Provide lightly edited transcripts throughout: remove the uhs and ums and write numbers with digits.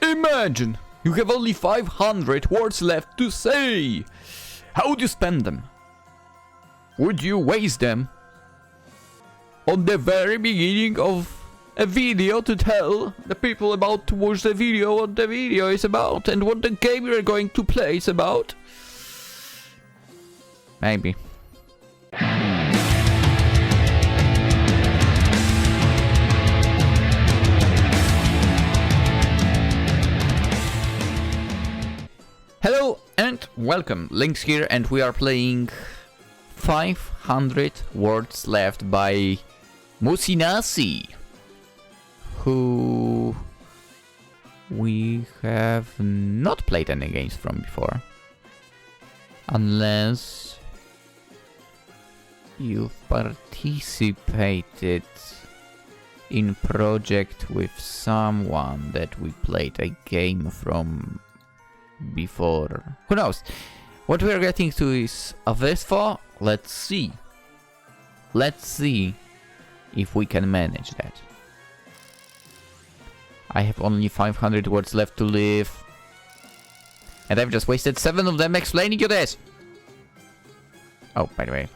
Imagine you have only 500 words left to say. How would you spend them? Would you waste them on the very beginning of a video to tell the people about to watch the video what the video is about and what the game you're going to play is about? Maybe. Hello and welcome, Lynx here, and we are playing 500 words left by Mossinasi, who we have not played any games from before, unless you've participated in project with someone that we played a game from before. Who knows? What we are getting to is a Vespa. Let's see. Let's see if we can manage that. I have only 500 words left to live, and I've just wasted 7 of them explaining you this. Oh, by the way,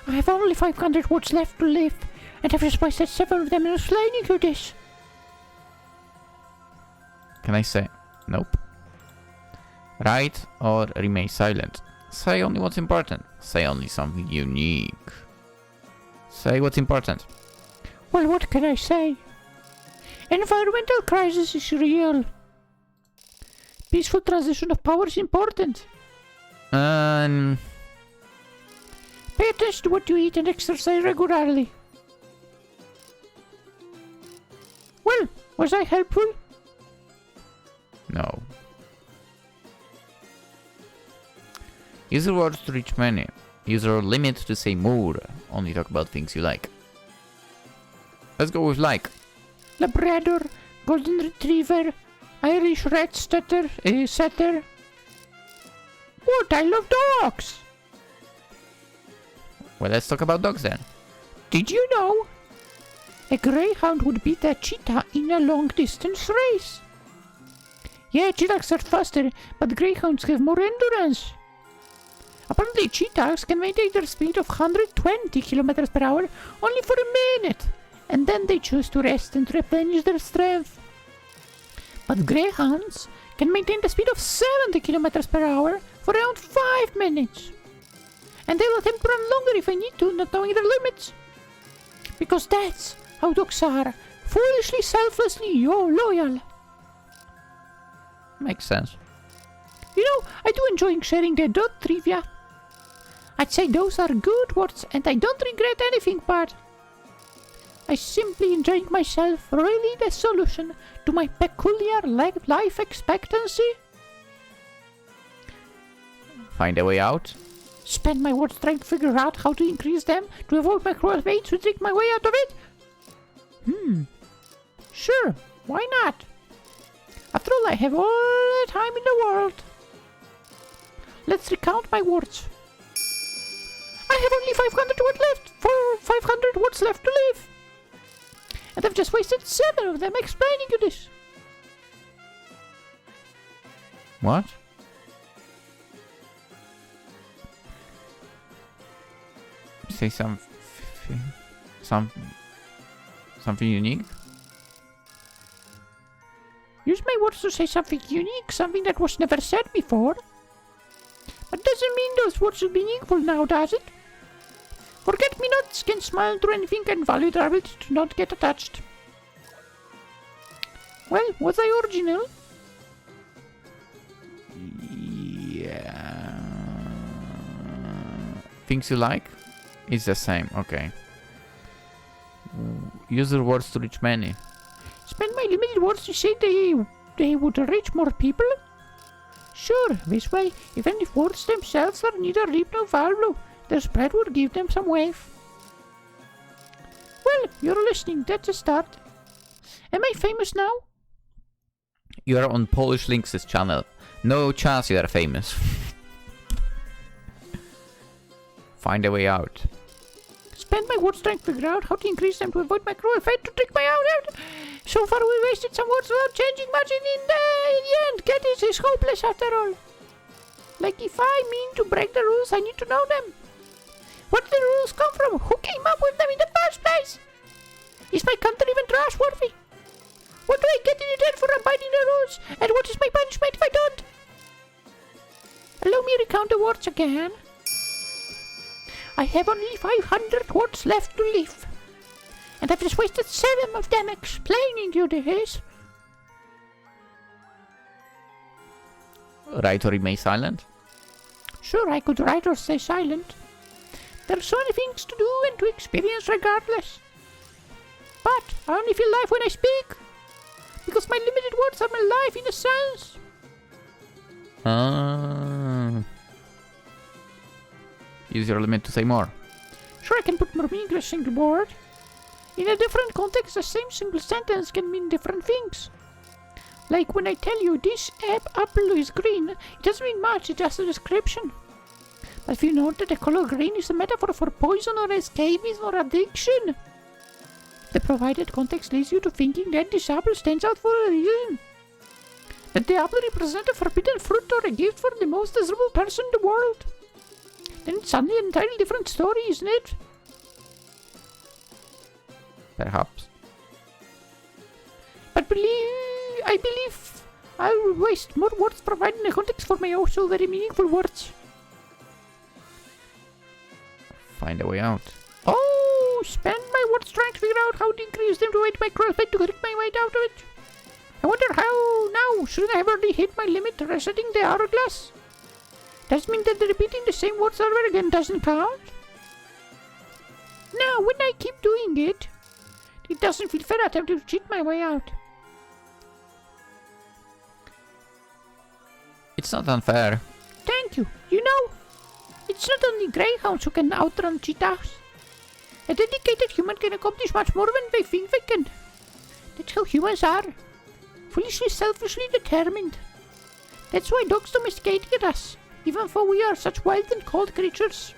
I have only 500 words left to live, and I've just wasted 7 of them explaining you this. Can I say nope? Right or remain silent? Say only what's important. Say only something unique. Say what's important. Well, what can I say? Environmental crisis is real. Peaceful transition of power is important. Pay attention to what you eat and exercise regularly. Well, was I helpful? No. Use your words to reach many. Use your limit to say more. Only talk about things you like. Let's go with like. Labrador, Golden Retriever, Irish Red Setter. What? I love dogs! Well, let's talk about dogs then. Did you know? A greyhound would beat a cheetah in a long-distance race. Yeah, cheetahs are faster, but greyhounds have more endurance. Apparently, cheetahs can maintain their speed of 120 kilometers per hour only for a minute, and then they choose to rest and replenish their strength. But greyhounds can maintain the speed of 70 kilometers per hour for around 5 minutes. And they'll attempt to run longer if they need to, not knowing their limits. Because that's how dogs are. Foolishly, selflessly, loyal. Makes sense. You know, I do enjoy sharing the dog trivia. I'd say those are good words, and I don't regret anything, but I simply enjoyed myself, really the solution to my peculiar life expectancy. Find a way out? Spend my words trying to figure out how to increase them to avoid my cruel fate to take my way out of it? Sure, why not? After all, I have all the time in the world. Let's recount my words. I have only 500 words left, 500 words left to live. And I've just wasted 7 of them explaining you this. What? Say something unique? Use my words to say something unique, something that was never said before. But doesn't mean those words will be meaningful now, does it? Forget-me-nots can smile through anything and value their ability to not get attached. Well, was I original? Yeah. Things you like? It's the same, okay. Use your words to reach many. Spend my limited words to say they would reach more people? Sure, this way, even if words themselves are neither reap nor value, their spread would give them some weight. Well, you're listening, that's a start. Am I famous now? You are on PolishLynx's channel. No chance you are famous. Find a way out. Spend my words trying to figure out how to increase them to avoid my cruel fate to take my out. So far we wasted some words without changing much in this is hopeless after all. Like, if I mean to break the rules, I need to know them. Where did the rules come from? Who came up with them in the first place? Is my country even trustworthy? What do I get in return for abiding the rules? And what is my punishment if I don't? Allow me to recount the words again. I have only 500 words left to live. And I've just wasted 7 of them explaining you this. Right or remain silent? Sure, I could write or stay silent. There are so many things to do and to experience regardless. But I only feel life when I speak. Because my limited words are my life in a sense. Use your limit to say more. Sure, I can put more meaning to a single word. In a different context, the same single sentence can mean different things. Like when I tell you this apple is green, it doesn't mean much, it's just a description. But if you note that the color green is a metaphor for poison or escapism or addiction, the provided context leads you to thinking that this apple stands out for a reason. That the apple represents a forbidden fruit or a gift for the most desirable person in the world. Then it's suddenly an entirely different story, isn't it? Perhaps. But I believe I'll waste more words providing a context for my also very meaningful words. Find a way out. Oh, spend my words trying to figure out how to increase them to weight my crossbite to correct my way out of it. I wonder how now. Shouldn't I have already hit my limit resetting the hourglass? Does it mean that repeating the same words over again doesn't count? Now, when I keep doing it, it doesn't feel fair attempting to cheat my way out. It's not unfair. Thank you. You know, it's not only greyhounds who can outrun cheetahs. A dedicated human can accomplish much more than they think they can. That's how humans are. Foolishly, selfishly determined. That's why dogs domesticated us, even though we are such wild and cold creatures.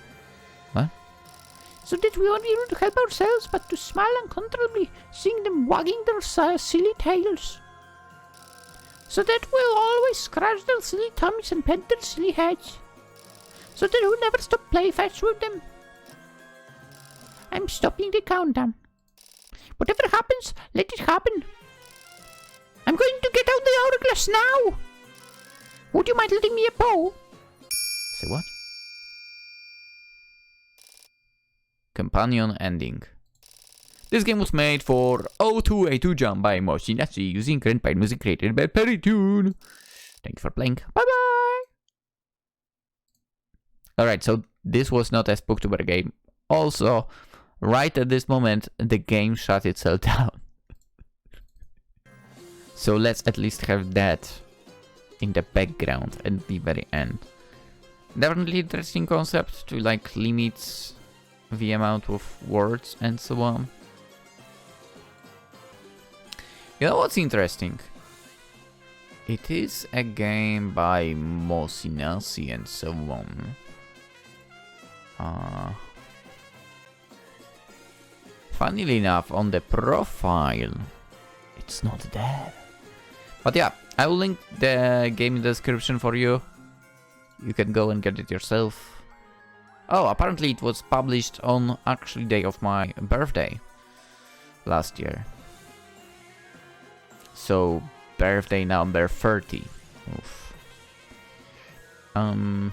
What? So that we won't be able to help ourselves but to smile uncontrollably, seeing them wagging their silly tails. So that we'll always scratch their silly tummies and pet their silly heads. So that we'll never stop play fetch with them. I'm stopping the countdown. Whatever happens, let it happen. I'm going to get out the hourglass now. Would you mind letting me a paw? Say what? Companion ending. This game was made for O2A2 Jump by mossinasi using Ren'Py music created by Tune. Thank you for playing. Bye bye. Alright, so this was not a Spooktober game. Also, right at this moment, the game shut itself down. So let's at least have that in the background at the very end. Definitely interesting concept to like limit the amount of words and so on. You know what's interesting? It is a game by mossinasi and so on. Funnily enough, on the profile, it's not there. But yeah, I will link the game in the description for you. You can go and get it yourself. Oh, apparently it was published on actually day of my birthday last year. So, birthday number 30. Oof. Some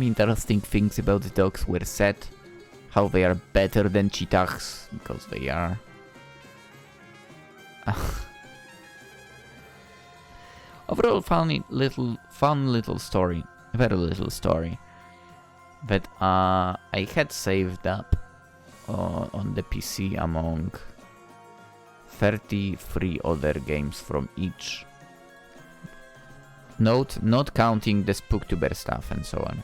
interesting things about the dogs were said. How they are better than cheetahs, because they are. Overall, fun little story. Very little story. That I had saved up on the PC among 33 other games from each. Note, not counting the Spooktober stuff and so on.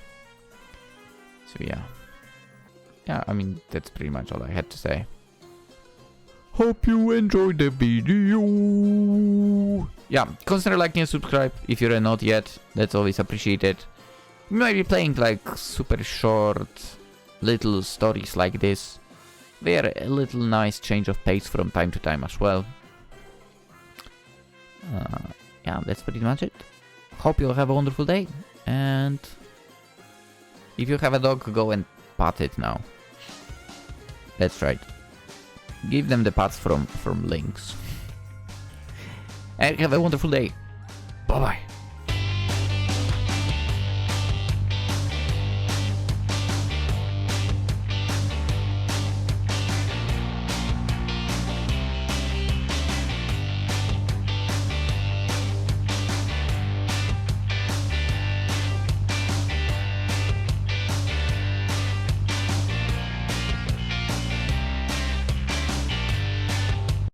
So yeah. Yeah, I mean, that's pretty much all I had to say. Hope you enjoyed the video. Yeah, consider liking and subscribe if you're not yet. That's always appreciated. We might be playing like super short little stories like this. They are a little nice change of pace from time to time as well. yeah, that's pretty much it. Hope you'll have a wonderful day. And if you have a dog, go and pat it now. That's right. Give them the pats from Lynx. And have a wonderful day. Bye bye.